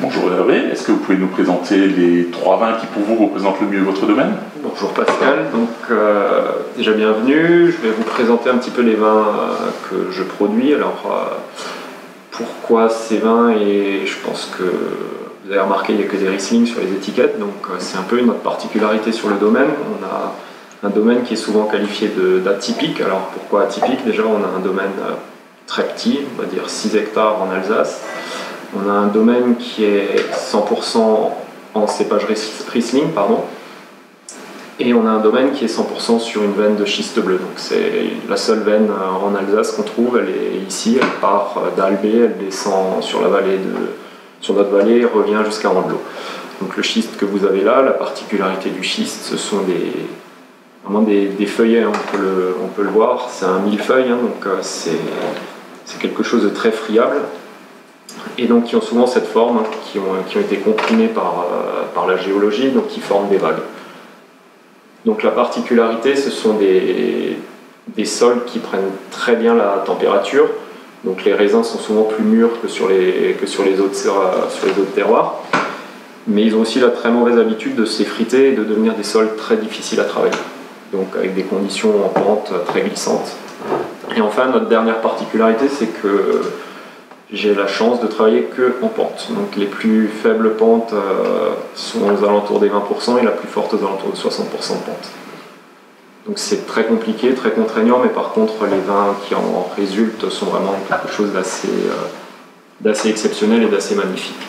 Bonjour Hervé, est-ce que vous pouvez nous présenter les 3 vins qui pour vous représentent le mieux votre domaine? Bonjour Pascal, donc déjà bienvenue. Je vais vous présenter un petit peu les vins que je produis. Alors pourquoi ces vins, et je pense que vous avez remarqué il n'y a que des Riesling sur les étiquettes, donc c'est un peu notre particularité sur le domaine. On a un domaine qui est souvent qualifié d'atypique. Alors pourquoi atypique? Déjà on a un domaine très petit, on va dire 6 hectares en Alsace. On a un domaine qui est 100% en cépage Riesling, et on a un domaine qui est 100% sur une veine de schiste bleu. Donc c'est la seule veine en Alsace qu'on trouve, elle est ici, elle part d'Albé, elle descend sur notre vallée et revient jusqu'à Andelot. Donc le schiste que vous avez là, la particularité du schiste, ce sont vraiment des feuillets, on peut le voir, c'est un millefeuille, donc c'est quelque chose de très friable. Et donc qui ont souvent cette forme, qui ont été comprimés par la géologie, donc qui forment des vagues. Donc la particularité, ce sont des sols qui prennent très bien la température. Donc les raisins sont souvent plus mûrs que sur les autres terroirs. Mais ils ont aussi la très mauvaise habitude de s'effriter et de devenir des sols très difficiles à travailler. Donc avec des conditions en pente très glissantes. Et enfin, notre dernière particularité, c'est que j'ai la chance de travailler que en pente. Donc les plus faibles pentes sont aux alentours des 20% et la plus forte aux alentours de 60% de pente. Donc c'est très compliqué, très contraignant, mais par contre les vins qui en résultent sont vraiment quelque chose d'assez exceptionnel et d'assez magnifique.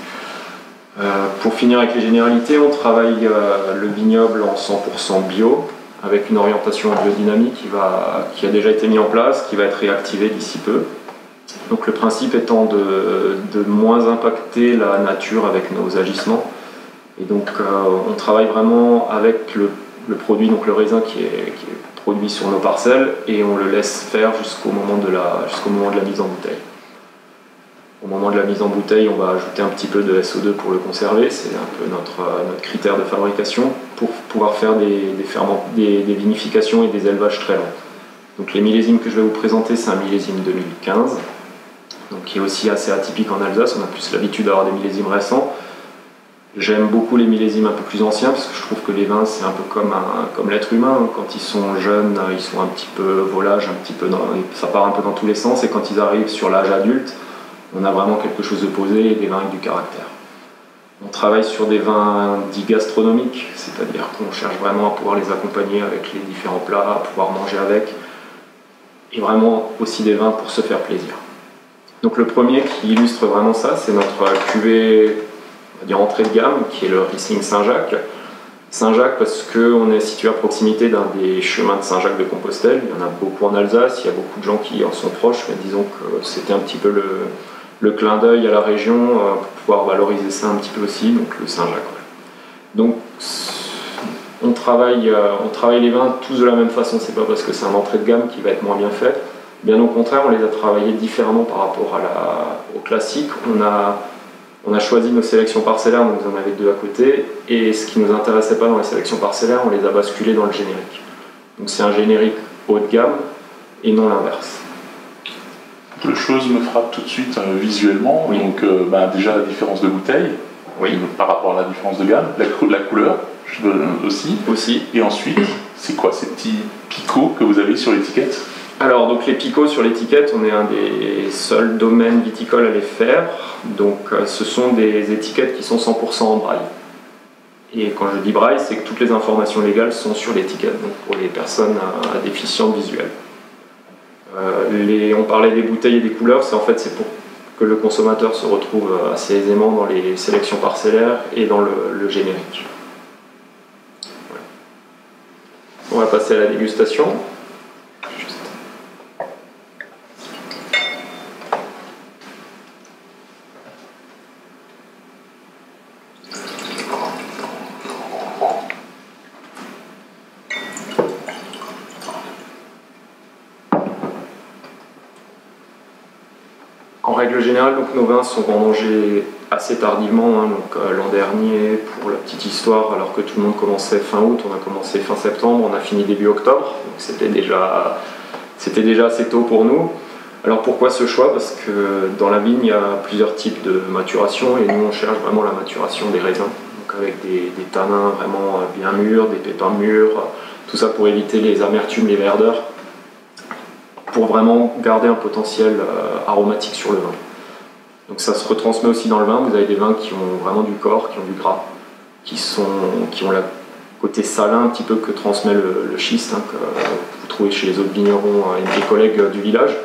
Pour finir avec les généralités, on travaille le vignoble en 100% bio, avec une orientation en biodynamie qui a déjà été mise en place, qui va être réactivée d'ici peu. Donc le principe étant de moins impacter la nature avec nos agissements. Et donc on travaille vraiment avec le produit, donc le raisin qui est produit sur nos parcelles, et on le laisse faire jusqu'au moment de la mise en bouteille. Au moment de la mise en bouteille, on va ajouter un petit peu de SO2 pour le conserver, c'est un peu notre critère de fabrication, pour pouvoir faire des vinifications et des élevages très longs. Donc les millésimes que je vais vous présenter, c'est un millésime 2015, donc qui est aussi assez atypique en Alsace. On a plus l'habitude d'avoir des millésimes récents. J'aime beaucoup les millésimes un peu plus anciens parce que je trouve que les vins, c'est un peu comme l'être humain. Quand ils sont jeunes, ils sont un petit peu volages, ça part un peu dans tous les sens, et quand ils arrivent sur l'âge adulte, on a vraiment quelque chose de posé et des vins avec du caractère. On travaille sur des vins dits gastronomiques, c'est-à-dire qu'on cherche vraiment à pouvoir les accompagner avec les différents plats, à pouvoir manger avec, et vraiment aussi des vins pour se faire plaisir. Donc le premier qui illustre vraiment ça, c'est notre cuvée, on va dire entrée de gamme, qui est le Riesling Saint-Jacques. Saint-Jacques parce qu'on est situé à proximité d'un des chemins de Saint-Jacques de Compostelle. Il y en a beaucoup en Alsace, il y a beaucoup de gens qui en sont proches, mais disons que c'était un petit peu le clin d'œil à la région pour pouvoir valoriser ça un petit peu aussi, donc le Saint-Jacques. Donc on travaille les vins tous de la même façon, c'est pas parce que c'est un entrée de gamme qui va être moins bien fait. Bien au contraire, on les a travaillés différemment par rapport au classique. On a choisi nos sélections parcellaires, donc vous en avez 2 à côté, et ce qui ne nous intéressait pas dans les sélections parcellaires, on les a basculées dans le générique. Donc c'est un générique haut de gamme et non l'inverse. Deux choses me frappent tout de suite visuellement. Oui. Donc déjà la différence de bouteille, oui, par rapport à la différence de gamme, la couleur aussi. Et ensuite, c'est quoi ces petits picots que vous avez sur l'étiquette? Alors donc les picots sur l'étiquette, on est un des seuls domaines viticoles à les faire. Donc ce sont des étiquettes qui sont 100% en braille. Et quand je dis braille, c'est que toutes les informations légales sont sur l'étiquette, donc pour les personnes à déficience visuelle. On parlait des bouteilles et des couleurs, c'est pour que le consommateur se retrouve assez aisément dans les sélections parcellaires et dans le générique. Voilà. On va passer à la dégustation. En règle générale, donc, nos vins sont vendangés assez tardivement. L'an dernier, pour la petite histoire, alors que tout le monde commençait fin août, on a commencé fin septembre, on a fini début octobre. Donc c'était déjà assez tôt pour nous. Alors pourquoi ce choix? Parce que dans la vigne, il y a plusieurs types de maturation et nous on cherche vraiment la maturation des raisins, donc avec des tanins vraiment bien mûrs, des pépins mûrs, tout ça pour éviter les amertumes, les verdeurs, pour vraiment garder un potentiel aromatique sur le vin. Donc ça se retransmet aussi dans le vin. Vous avez des vins qui ont vraiment du corps, qui ont du gras, qui ont le côté salin un petit peu que transmet le schiste, hein, que vous trouvez chez les autres vignerons et mes collègues du village.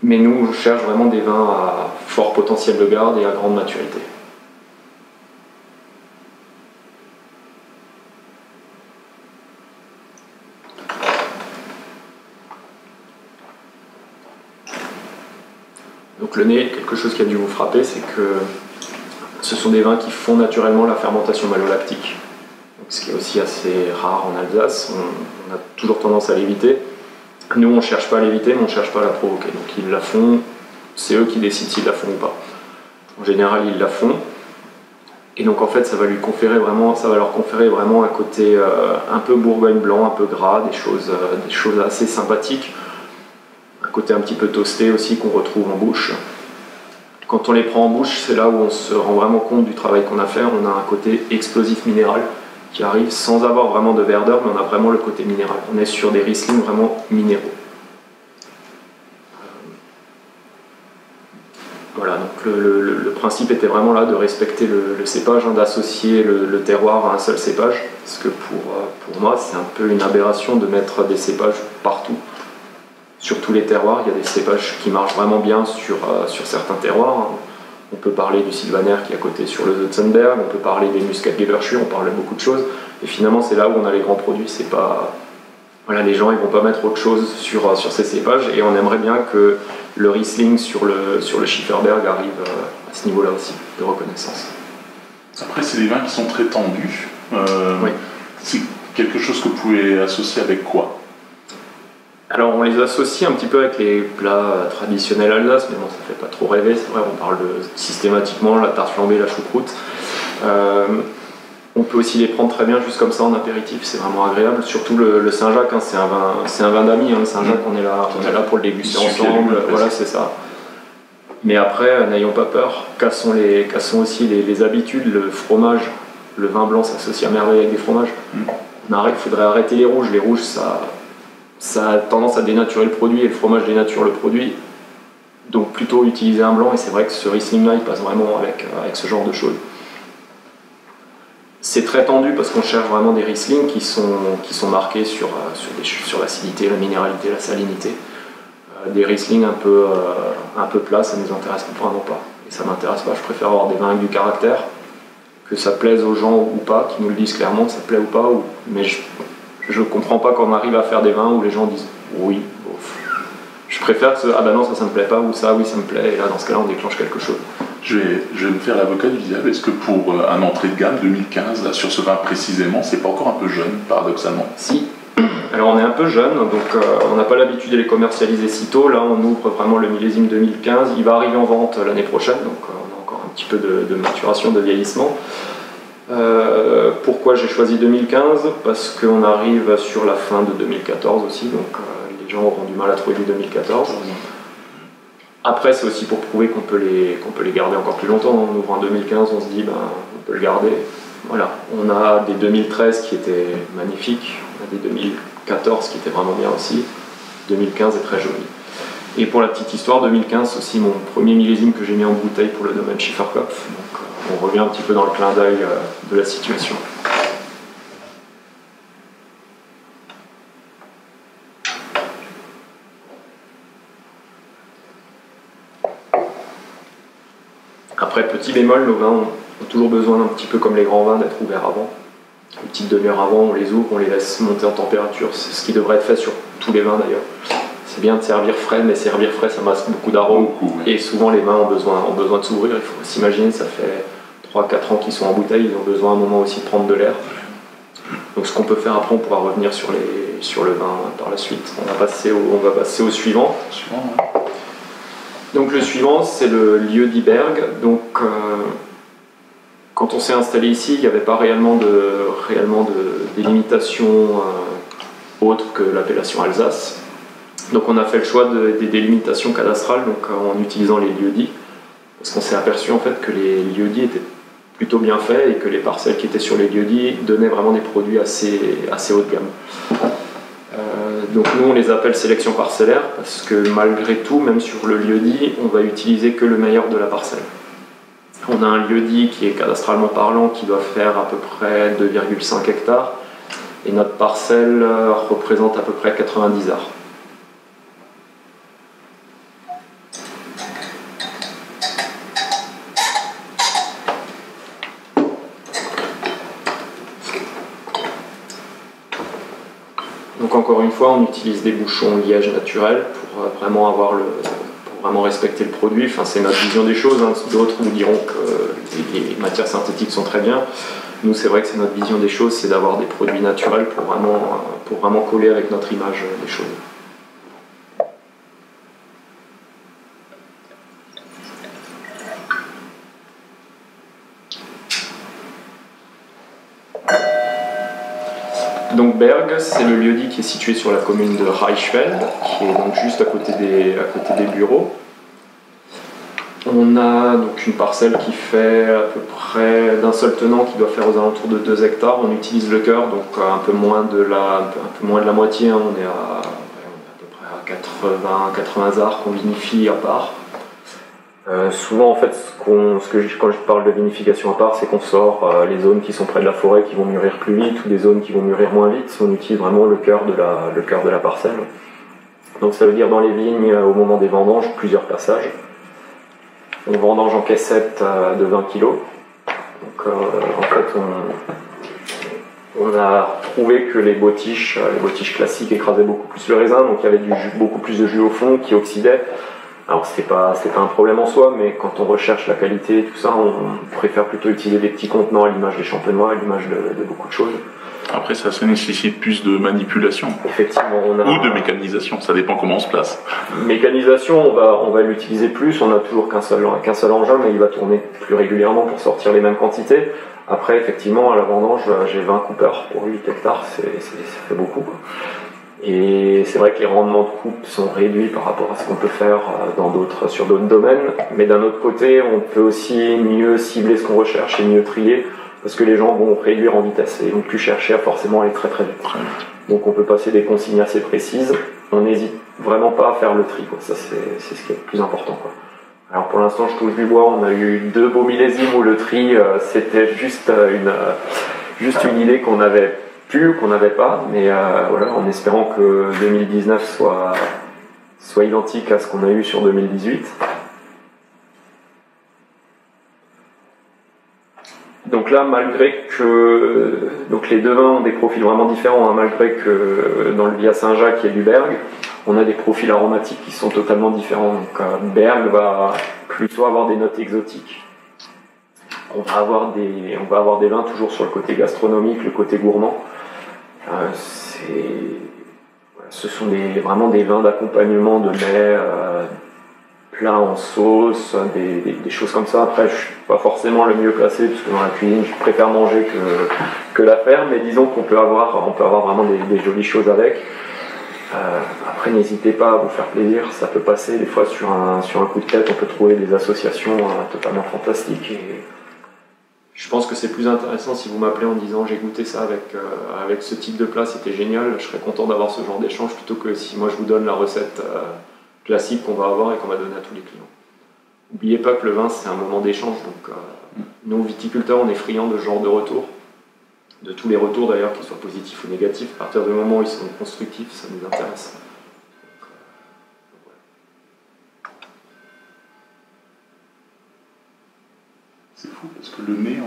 Mais nous, on cherche vraiment des vins à fort potentiel de garde et à grande maturité. Donc le nez, quelque chose qui a dû vous frapper, c'est que ce sont des vins qui font naturellement la fermentation malolactique, donc ce qui est aussi assez rare en Alsace. On a toujours tendance à l'éviter. Nous, on ne cherche pas à l'éviter, mais on ne cherche pas à la provoquer. Donc ils la font, c'est eux qui décident s'ils la font ou pas. En général, ils la font. Et donc en fait, ça va leur conférer vraiment un côté un peu bourgogne blanc, un peu gras, des choses assez sympathiques. Un côté un petit peu toasté aussi qu'on retrouve en bouche. Quand on les prend en bouche, c'est là où on se rend vraiment compte du travail qu'on a fait. On a un côté explosif minéral qui arrive sans avoir vraiment de verdeur, mais on a vraiment le côté minéral. On est sur des Riesling vraiment minéraux. Voilà, donc le principe était vraiment là de respecter le cépage, hein, d'associer le terroir à un seul cépage, parce que pour moi, c'est un peu une aberration de mettre des cépages partout. Sur tous les terroirs, il y a des cépages qui marchent vraiment bien sur certains terroirs. On peut parler du Sylvaner qui est à côté sur le Zotzenberg, on peut parler des Muscat-Gewürztraminer, on parle de beaucoup de choses. Et finalement, c'est là où on a les grands produits. C'est pas... Voilà, les gens ils vont pas mettre autre chose sur ces cépages, et on aimerait bien que le Riesling sur le Schifferberg arrive à ce niveau-là aussi, de reconnaissance. Après, c'est des vins qui sont très tendus. Oui. C'est quelque chose que vous pouvez associer avec quoi? Alors on les associe un petit peu avec les plats traditionnels alsaces, mais bon, ça fait pas trop rêver, c'est vrai, on parle systématiquement la tarte flambée, la choucroute. On peut aussi les prendre très bien juste comme ça en apéritif, c'est vraiment agréable. Surtout le Saint-Jacques, hein, c'est un vin d'amis, hein, le Saint-Jacques, on est là pour le déguster ensemble, voilà, c'est ça. Mais après, n'ayons pas peur, cassons aussi les habitudes, le fromage, le vin blanc s'associe à merveille avec des fromages. Il faudrait arrêter les rouges. Les rouges, ça a tendance à dénaturer le produit, et le fromage dénature le produit. Donc plutôt utiliser un blanc, et c'est vrai que ce Riesling-là, il passe vraiment avec ce genre de choses. C'est très tendu parce qu'on cherche vraiment des Riesling qui sont marqués sur l'acidité, la minéralité, la salinité. Des Riesling un peu plats, ça ne nous intéresse vraiment pas. Et ça ne m'intéresse pas, je préfère avoir des vins avec du caractère, que ça plaise aux gens ou pas, qui nous le disent clairement, ça plaît ou pas, mais je ne comprends pas quand on arrive à faire des vins où les gens disent oui, bof. Je préfère que ah ben non, ça me plaît pas, ou ça, oui, ça me plaît, et là, dans ce cas-là, on déclenche quelque chose. Je vais me faire l'avocat du diable. Est-ce que pour un entrée de gamme 2015, là, sur ce vin précisément, c'est pas encore un peu jeune, paradoxalement? Si. Alors on est un peu jeune, donc on n'a pas l'habitude de les commercialiser si tôt. Là, on ouvre vraiment le millésime 2015. Il va arriver en vente l'année prochaine, donc on a encore un petit peu de maturation, de vieillissement. Pourquoi j'ai choisi 2015? Parce qu'on arrive sur la fin de 2014 aussi, donc les gens auront du mal à trouver du 2014. Après, c'est aussi pour prouver qu'on peut les garder encore plus longtemps. On ouvre en 2015, on se dit on peut le garder. Voilà. On a des 2013 qui étaient magnifiques, on a des 2014 qui étaient vraiment bien aussi. 2015 est très joli. Et pour la petite histoire, 2015 c'est aussi mon premier millésime que j'ai mis en bouteille pour le domaine Schifferkopf. Donc on revient un petit peu dans le clin d'œil de la situation. Après, petit bémol, nos vins ont toujours besoin un petit peu comme les grands vins d'être ouverts avant. Une petite demi-heure avant, on les ouvre, on les laisse monter en température. C'est ce qui devrait être fait sur tous les vins d'ailleurs. C'est bien de servir frais, mais servir frais, ça masque beaucoup d'arômes. Et souvent, les vins ont besoin de s'ouvrir. Il faut s'imaginer, ça fait 3-4 ans qu'ils sont en bouteille, ils ont besoin à un moment aussi de prendre de l'air. Donc ce qu'on peut faire après, on pourra revenir sur le vin par la suite. On va passer au suivant. Donc le suivant, c'est le lieu d'Iberg. Donc quand on s'est installé ici, il n'y avait pas réellement de délimitation autre que l'appellation Alsace. Donc on a fait le choix des délimitations cadastrales donc, en utilisant les lieux-dits, parce qu'on s'est aperçu en fait que les lieux-dits étaient plutôt bien faits et que les parcelles qui étaient sur les lieux-dits donnaient vraiment des produits assez haut de gamme. Donc nous on les appelle sélection parcellaire parce que malgré tout, même sur le lieu-dit, on va utiliser que le meilleur de la parcelle. On a un lieu-dit qui est cadastralement parlant qui doit faire à peu près 2,5 hectares et notre parcelle représente à peu près 90 arts. Donc encore une fois, on utilise des bouchons liège naturels pour vraiment respecter le produit. Enfin, c'est notre vision des choses. Hein. D'autres nous diront que les matières synthétiques sont très bien. Nous, c'est vrai que c'est notre vision des choses, c'est d'avoir des produits naturels pour vraiment coller avec notre image des choses. Donc Berg, c'est le lieu-dit qui est situé sur la commune de Reichsfeld, qui est donc juste à côté des bureaux. On a donc une parcelle qui fait à peu près d'un seul tenant, qui doit faire aux alentours de 2 hectares. On utilise le cœur, donc un peu moins de la moitié. Hein. On est à peu près à 80 arts qu'on vinifie à part. Souvent en fait, quand je parle de vinification à part, c'est qu'on sort les zones qui sont près de la forêt qui vont mûrir plus vite ou des zones qui vont mûrir moins vite. On utilise vraiment le cœur de la parcelle. Donc ça veut dire dans les vignes, au moment des vendanges, plusieurs passages. On vendange en caissette de 20 kg. Donc en fait, on a trouvé que les bottiches classiques écrasaient beaucoup plus le raisin, donc il y avait beaucoup plus de jus au fond qui oxydait. Alors c'était pas un problème en soi, mais quand on recherche la qualité et tout ça, on préfère plutôt utiliser des petits contenants à l'image des champenois, à l'image de beaucoup de choses. Après, ça nécessite plus de manipulation. Effectivement, ou de mécanisation, ça dépend comment on se place. Mécanisation, on va l'utiliser plus, on n'a toujours qu'un seul engin, mais il va tourner plus régulièrement pour sortir les mêmes quantités. Après, effectivement, à la vendange, j'ai 20 coupeurs pour 8 hectares, ça fait beaucoup, quoi. Et c'est vrai que les rendements de coupe sont réduits par rapport à ce qu'on peut faire sur d'autres domaines, mais d'un autre côté, on peut aussi mieux cibler ce qu'on recherche et mieux trier, parce que les gens vont réduire en vitesse et vont plus chercher à forcément aller très très vite. Donc on peut passer des consignes assez précises, on n'hésite vraiment pas à faire le tri, quoi. Ça c'est ce qui est le plus important, quoi. Alors pour l'instant je touche du bois, on a eu 2 beaux millésimes où le tri c'était juste une idée qu'on avait qu'on n'avait pas, mais voilà, en espérant que 2019 soit identique à ce qu'on a eu sur 2018. Donc là, malgré que les deux vins ont des profils vraiment différents, hein, malgré que dans le Via Saint-Jacques il y a du Berg, on a des profils aromatiques qui sont totalement différents. Donc Berg va plutôt avoir des notes exotiques. On va avoir des vins toujours sur le côté gastronomique, le côté gourmand. Ce sont vraiment des vins d'accompagnement de mets plats en sauce, des choses comme ça. Après, je suis pas forcément le mieux placé parce que dans la cuisine, je préfère manger que la faire, mais disons qu'on peut avoir vraiment des jolies choses avec. Après, n'hésitez pas à vous faire plaisir, ça peut passer des fois sur un coup de tête, on peut trouver des associations totalement fantastiques. Et je pense que c'est plus intéressant si vous m'appelez en disant j'ai goûté ça avec ce type de plat, c'était génial, je serais content d'avoir ce genre d'échange plutôt que si moi je vous donne la recette classique qu'on va avoir et qu'on va donner à tous les clients. N'oubliez pas que le vin c'est un moment d'échange, donc nous viticulteurs on est friands de ce genre de retour, de tous les retours d'ailleurs, qu'ils soient positifs ou négatifs, à partir du moment où ils sont constructifs, ça nous intéresse. C'est fou parce que le nez,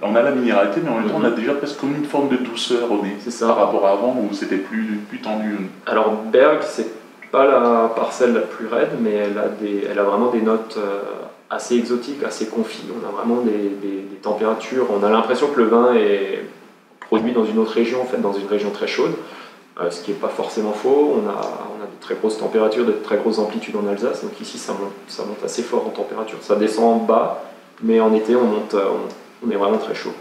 on a la minéralité, mais en même temps on a déjà presque comme une forme de douceur au nez. C'est ça. Par rapport à avant où c'était plus tendu. Alors Berg, c'est pas la parcelle la plus raide, mais elle a vraiment des notes assez exotiques, assez confis. On a vraiment des températures. On a l'impression que le vin est produit dans une autre région, en fait, dans une région très chaude, ce qui n'est pas forcément faux. On a de très grosses températures, de très grosses amplitudes en Alsace, donc ici ça monte assez fort en température. Ça descend bas, mais en été on est vraiment très chaud.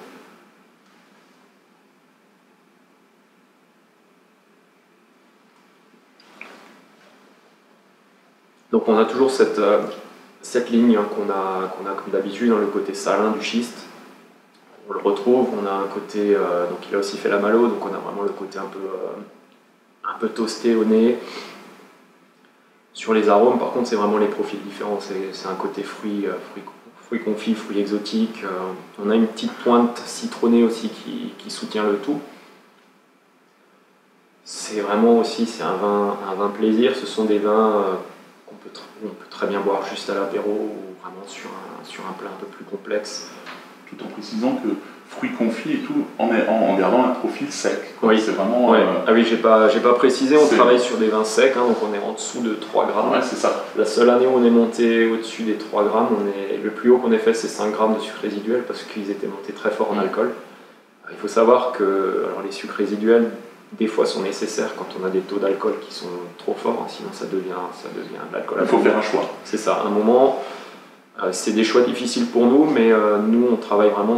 Donc on a toujours cette ligne qu'on a comme d'habitude dans le côté salin du schiste. On le retrouve, on a un côté, donc il a aussi fait la malo, donc on a vraiment le côté un peu toasté au nez. Sur les arômes, par contre, c'est vraiment les profils différents. C'est un côté fruits confits, fruits exotiques. On a une petite pointe citronnée aussi qui soutient le tout. C'est vraiment aussi, c'est un vin plaisir. Ce sont des vins qu'on peut très bien boire juste à l'apéro ou vraiment sur un plat un peu plus complexe. Tout en précisant que fruits confits et tout, en gardant un profil sec. Oui, c'est vraiment. Ouais. Ah oui, j'ai pas précisé, on travaille sur des vins secs, hein, donc on est en dessous de 3 grammes. Ouais, c'est ça. La seule année où on est monté au-dessus des 3 grammes, le plus haut qu'on ait fait, c'est 5 grammes de sucre résiduel parce qu'ils étaient montés très fort en alcool. Il faut savoir que les sucres résiduels, des fois, sont nécessaires quand on a des taux d'alcool qui sont trop forts, hein, sinon ça devient de l'alcool. Il faut faire un choix. C'est ça, à un moment. C'est des choix difficiles pour nous, mais nous on travaille vraiment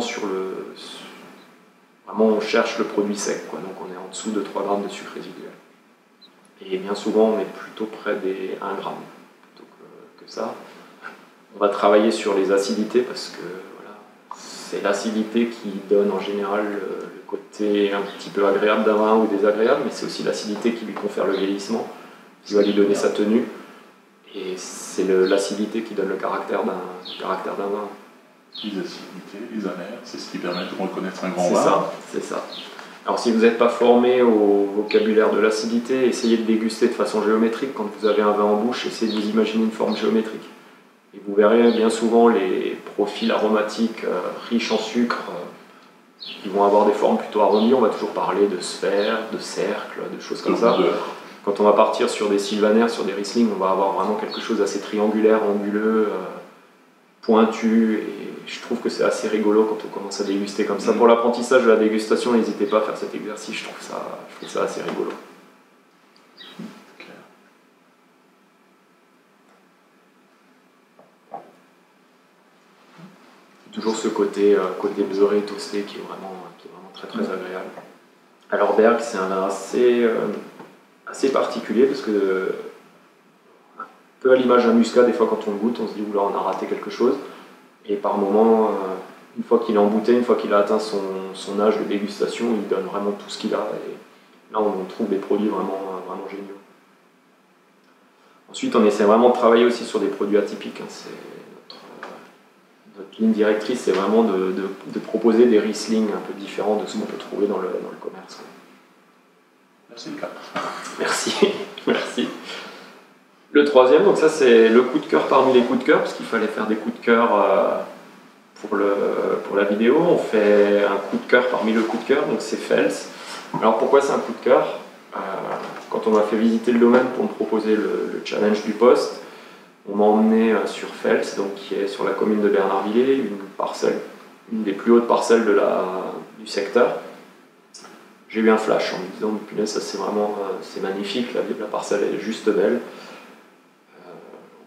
vraiment on cherche le produit sec, quoi. Donc on est en dessous de 3 grammes de sucre résiduel. Et bien souvent on est plutôt près des 1 gramme plutôt que ça. On va travailler sur les acidités parce que voilà, c'est l'acidité qui donne en général le côté un petit peu agréable d'un vin ou désagréable, mais c'est aussi l'acidité qui lui confère le vieillissement, qui va lui donner sa tenue. Et c'est l'acidité qui donne le caractère d'un vin. Les acidités, les amers, c'est ce qui permet de reconnaître un grand vin. C'est ça. Alors si vous n'êtes pas formé au vocabulaire de l'acidité, essayez de déguster de façon géométrique. Quand vous avez un vin en bouche, essayez de vous imaginer une forme géométrique. Et vous verrez bien souvent les profils aromatiques riches en sucre qui vont avoir des formes plutôt arrondies. On va toujours parler de sphères, de cercles, de choses comme ça. Quand on va partir sur des sylvaner, sur des Riesling, on va avoir vraiment quelque chose d'assez triangulaire, anguleux, pointu, et je trouve que c'est assez rigolo quand on commence à déguster comme ça. Pour l'apprentissage de la dégustation, n'hésitez pas à faire cet exercice, je trouve ça assez rigolo. Toujours ce côté beurré, toasté qui est vraiment très très agréable. Alors Berg, c'est un vin assez particulier parce que un peu à l'image d'un muscat, des fois quand on le goûte, on se dit oula, on a raté quelque chose. Et par moment, une fois qu'il est en bouteille, une fois qu'il a atteint son âge de dégustation, il donne vraiment tout ce qu'il a. Et là, on trouve des produits vraiment géniaux. Ensuite, on essaie vraiment de travailler aussi sur des produits atypiques. C'est notre ligne directrice, c'est vraiment de proposer des Riesling un peu différents de ce qu'on peut trouver dans le commerce. C'est le cas. Merci, merci. Le troisième, donc ça c'est le coup de cœur parmi les coups de cœur, parce qu'il fallait faire des coups de cœur pour la vidéo. On fait un coup de cœur parmi le coup de cœur, donc c'est Fels. Alors pourquoi c'est un coup de cœur? Quand on m'a fait visiter le domaine pour me proposer le challenge du poste, on m'a emmené sur Fels, donc qui est sur la commune de Bernardvilliers, une des plus hautes parcelles du secteur. J'ai eu un flash en me disant, punaise, ça c'est magnifique, la parcelle est juste belle.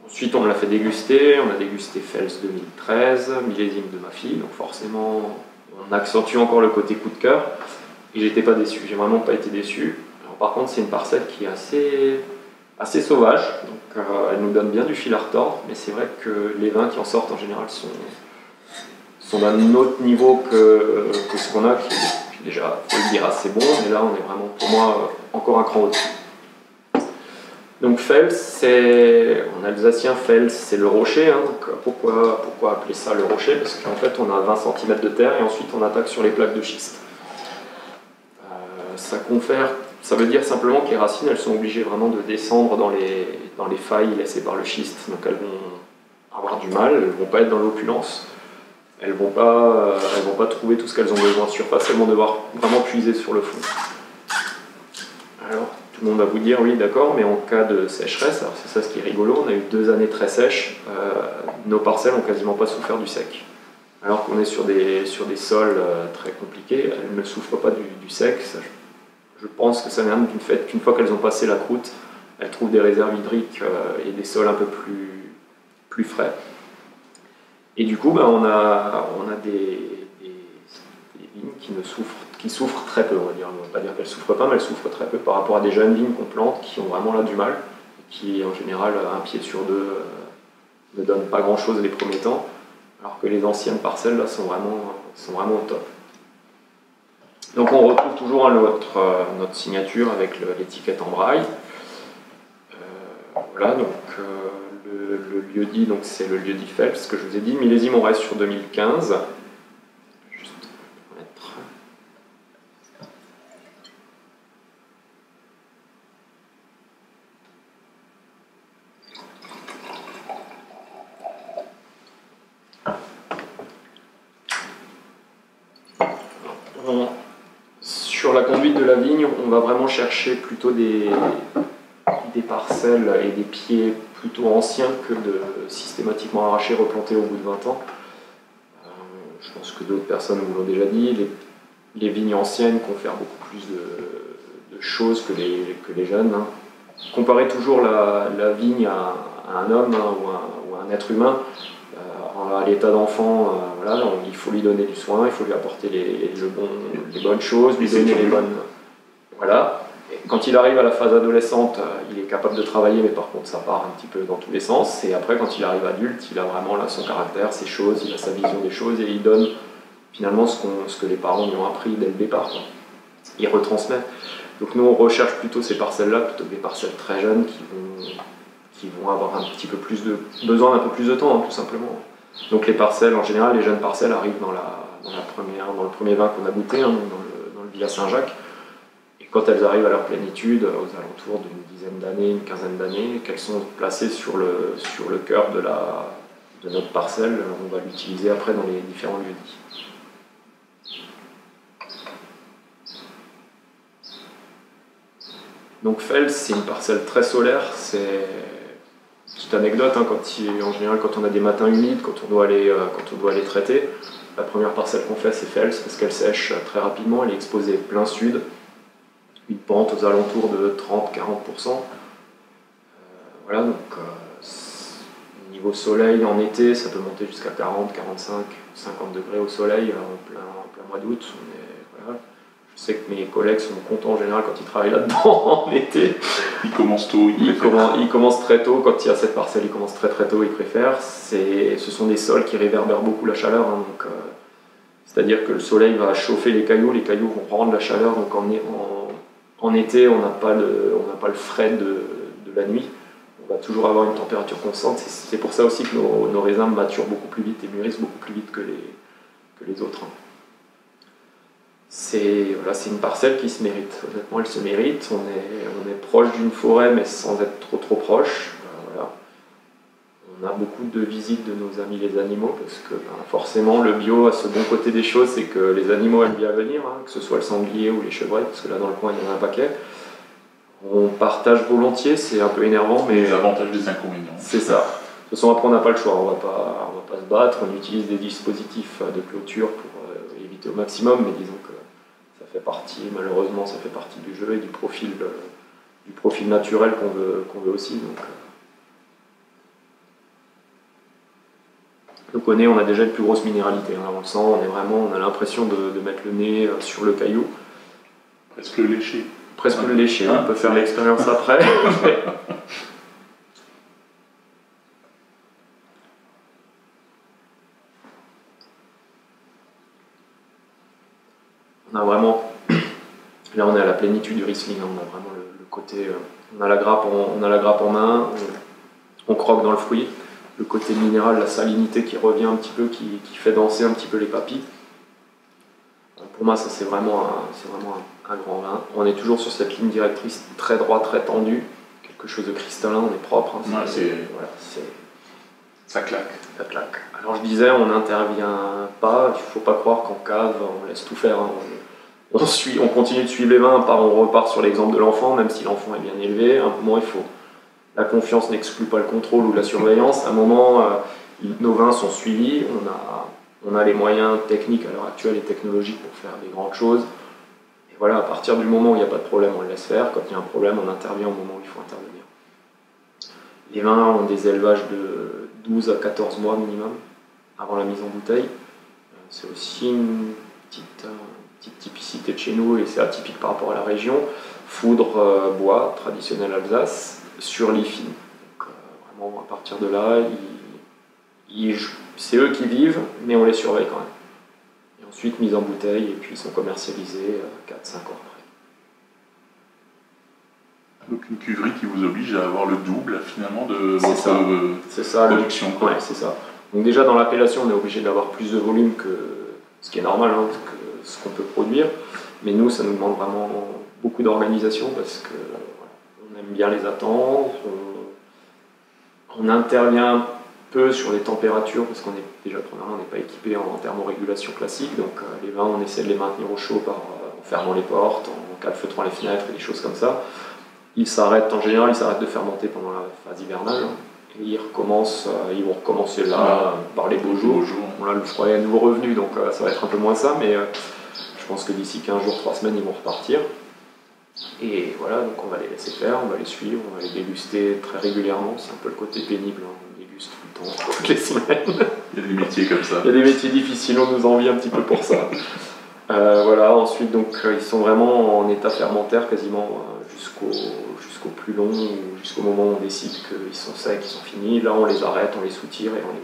Ensuite, on me l'a fait déguster, on a dégusté Fels 2013, millésime de ma fille, donc forcément, on accentue encore le côté coup de cœur. Et j'étais pas déçu, j'ai vraiment pas été déçu. Alors, par contre, c'est une parcelle qui est assez sauvage, donc elle nous donne bien du fil à retordre, mais c'est vrai que les vins qui en sortent en général sont d'un autre niveau que ce qu'on a, qui est déjà, il faut le dire, assez bon, mais là on est vraiment, pour moi, encore un cran au-dessus. Donc Fels, en alsacien, Fels, c'est le rocher, hein, donc pourquoi appeler ça le rocher? Parce qu'en fait on a 20 cm de terre et ensuite on attaque sur les plaques de schiste. Ça veut dire simplement que les racines, elles sont obligées vraiment de descendre dans les failles laissées par le schiste, donc elles vont avoir du mal, elles ne vont pas être dans l'opulence, elles ne vont pas trouver tout ce qu'elles ont besoin en surface, elles vont devoir vraiment puiser sur le fond. Alors, tout le monde va vous dire, oui d'accord, mais en cas de sécheresse, alors c'est ça ce qui est rigolo, on a eu 2 années très sèches, nos parcelles n'ont quasiment pas souffert du sec. Alors qu'on est sur des sols très compliqués, elles ne souffrent pas du sec. Je pense que ça vient du fait qu'une fois qu'elles ont passé la croûte, elles trouvent des réserves hydriques et des sols un peu plus frais. Et du coup, on a des vignes qui souffrent très peu, on va dire. On ne va pas dire qu'elles ne souffrent pas, mais elles souffrent très peu par rapport à des jeunes vignes qu'on plante qui ont vraiment là du mal, et qui en général, un pied sur deux, ne donne pas grand-chose les premiers temps, alors que les anciennes parcelles là sont vraiment au top. Donc on retrouve toujours notre signature avec l'étiquette en braille. Voilà, donc le lieu-dit, donc c'est le lieu-dit Phelps que je vous ai dit. Millésime, on reste sur 2015. Juste mettre. Sur la conduite de la vigne, on va vraiment chercher plutôt des parcelles et des pieds plutôt anciens que de systématiquement arracher, replanter au bout de 20 ans. Je pense que d'autres personnes vous l'ont déjà dit, les vignes anciennes confèrent beaucoup plus de choses que les jeunes. Hein. Comparer toujours la vigne à un homme ou à un être humain, à l'état d'enfant, voilà, il faut lui donner du soin, il faut lui apporter les bonnes choses, lui donner les bonnes... Voilà. Et quand il arrive à la phase adolescente, il est capable de travailler, mais par contre ça part un petit peu dans tous les sens. Et après, quand il arrive adulte, il a vraiment là son caractère, ses choses, il a sa vision des choses, et il donne finalement ce que les parents lui ont appris dès le départ, quoi. Il retransmet. Donc nous, on recherche plutôt ces parcelles-là, plutôt que des parcelles très jeunes qui vont avoir un petit peu plus besoin d'un peu plus de temps, hein, tout simplement. Donc les parcelles, en général, les jeunes parcelles arrivent dans le premier vin qu'on a goûté, hein, dans le Villa Saint-Jacques. Et quand elles arrivent à leur plénitude, aux alentours d'une dizaine d'années, une quinzaine d'années, qu'elles sont placées sur le cœur de notre parcelle, on va l'utiliser après dans les différents lieux-dits. Donc Phelps, c'est une parcelle très solaire, c'est... Petite anecdote, hein, en général quand on a des matins humides, quand on doit aller traiter, la première parcelle qu'on fait c'est Phelps parce qu'elle sèche très rapidement, elle est exposée plein sud, une pente aux alentours de 30-40%. Voilà, donc niveau soleil en été, ça peut monter jusqu'à 40, 45, 50 degrés au soleil en plein mois d'août. Voilà. Je sais que mes collègues sont contents en général quand ils travaillent là-dedans en été. Ils commencent tôt, ils commencent très tôt, quand il y a cette parcelle, ils commencent très tôt, ils préfèrent. Ce sont des sols qui réverbèrent beaucoup la chaleur, hein, donc c'est-à-dire que le soleil va chauffer les cailloux vont rendre la chaleur, donc en été on n'a pas le frais de la nuit, on va toujours avoir une température constante, c'est pour ça aussi que nos raisins maturent beaucoup plus vite et mûrissent beaucoup plus vite que les autres. Hein. C'est une parcelle qui se mérite, honnêtement elle se mérite, on est proche d'une forêt mais sans être trop proche. Voilà. On a beaucoup de visites de nos amis les animaux parce que forcément le bio a ce bon côté des choses, c'est que les animaux aiment bien venir, hein, que ce soit le sanglier ou les chevreuils, parce que là dans le coin il y en a un paquet. On partage volontiers, c'est un peu énervant, mais... Les avantages des inconvénients. C'est ça. De toute façon après on n'a pas le choix, on va pas se battre, on utilise des dispositifs de clôture pour éviter au maximum, mais disons que malheureusement ça fait partie du jeu et du profil naturel qu'on veut aussi. Donc au nez, on a déjà une plus grosse minéralité, hein. On le sent, on a l'impression de mettre le nez sur le caillou. Presque léché. Presque léché, on peut faire l'expérience après. On a vraiment, là on est à la plénitude du Riesling, hein. On a vraiment le côté, on a la grappe en main, on croque dans le fruit, le côté minéral, la salinité qui revient un petit peu, qui fait danser un petit peu les papilles. Pour moi ça c'est vraiment un grand vin. On est toujours sur cette ligne directrice très droite, très tendue, quelque chose de cristallin, on est propre. Hein. Ça claque. Ça claque. Alors je disais, on n'intervient pas, il ne faut pas croire qu'en cave on laisse tout faire. Hein. On continue de suivre les vins, on repart sur l'exemple de l'enfant, même si l'enfant est bien élevé. À un moment, la confiance n'exclut pas le contrôle ou la surveillance. À un moment, nos vins sont suivis, on a les moyens techniques à l'heure actuelle et technologiques pour faire des grandes choses. Et voilà, à partir du moment où il n'y a pas de problème, on le laisse faire. Quand il y a un problème, on intervient au moment où il faut intervenir. Les vins ont des élevages de 12 à 14 mois minimum avant la mise en bouteille. C'est aussi une petite typicité de chez nous et c'est atypique par rapport à la région. Foudre bois, traditionnel Alsace. sur l'IFIN. Donc vraiment à partir de là, c'est eux qui vivent, mais on les surveille quand même. Et ensuite mise en bouteille et puis ils sont commercialisés 4-5 ans après. Donc une cuverie qui vous oblige à avoir le double finalement de votre production. Oui, c'est ça. Donc déjà dans l'appellation on est obligé d'avoir plus de volume que ce qui est normal, hein, que ce qu'on peut produire. Mais nous ça nous demande vraiment beaucoup d'organisation parce que on aime bien les attendre. On intervient peu sur les températures parce qu'on est déjà premièrement on n'est pas équipé en thermorégulation classique. Donc les vins on essaie de les maintenir au chaud en fermant les portes, en calfeutrant les fenêtres et des choses comme ça. En général, ils s'arrêtent de fermenter pendant la phase hivernale et ils vont recommencer là par les beaux jours. Bon, là, le froid est à nouveau revenu, donc ça va être un peu moins ça, mais je pense que d'ici 15 jours, 3 semaines, ils vont repartir. Et voilà, donc on va les laisser faire, on va les suivre, on va les déguster très régulièrement. C'est un peu le côté pénible, hein. On déguste tout le temps, toutes les semaines. Il y a des métiers comme ça. Il y a des métiers difficiles, on nous envie un petit peu pour ça. Voilà, ensuite, donc, ils sont vraiment en état fermentaire quasiment jusqu'au plus long, jusqu'au moment où on décide qu'ils sont secs, qu'ils sont finis. Là, on les arrête, on les soutire et on les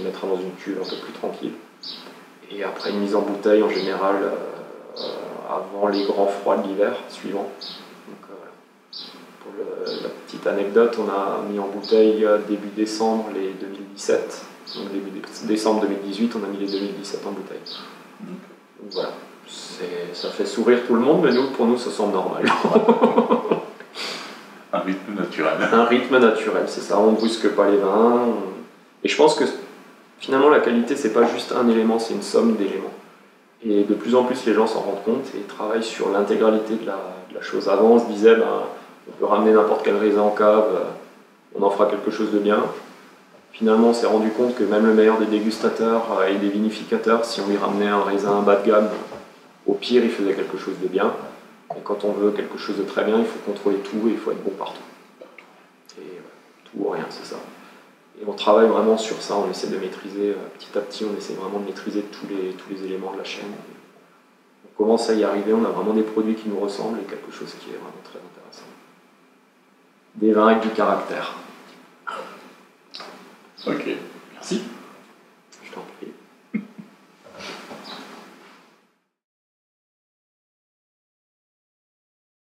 mettra dans une cuve un peu plus tranquille. Et après une mise en bouteille, en général, avant les grands froids de l'hiver suivant. Donc, pour la petite anecdote, on a mis en bouteille début décembre les 2017. Donc début décembre 2018, on a mis les 2017 en bouteille. Donc voilà, ça fait sourire tout le monde, mais pour nous, ça semble normal. Un rythme naturel. Un rythme naturel, c'est ça, on ne brusque pas les vins. Et je pense que finalement, la qualité, c'est pas juste un élément, c'est une somme d'éléments. Et de plus en plus, les gens s'en rendent compte et travaillent sur l'intégralité de la chose. Avant, on se disait, on peut ramener n'importe quel raisin en cave, on en fera quelque chose de bien. Finalement, on s'est rendu compte que même le meilleur des dégustateurs et des vinificateurs, si on lui ramenait un raisin bas de gamme, au pire, il faisait quelque chose de bien. Et quand on veut quelque chose de très bien, il faut contrôler tout et il faut être bon partout. Et tout ou rien, c'est ça. Et on travaille vraiment sur ça, on essaie de maîtriser, petit à petit, on essaie vraiment de maîtriser tous les éléments de la chaîne. On commence à y arriver, on a vraiment des produits qui nous ressemblent et quelque chose qui est vraiment très intéressant. Des vins avec du caractère. Ok.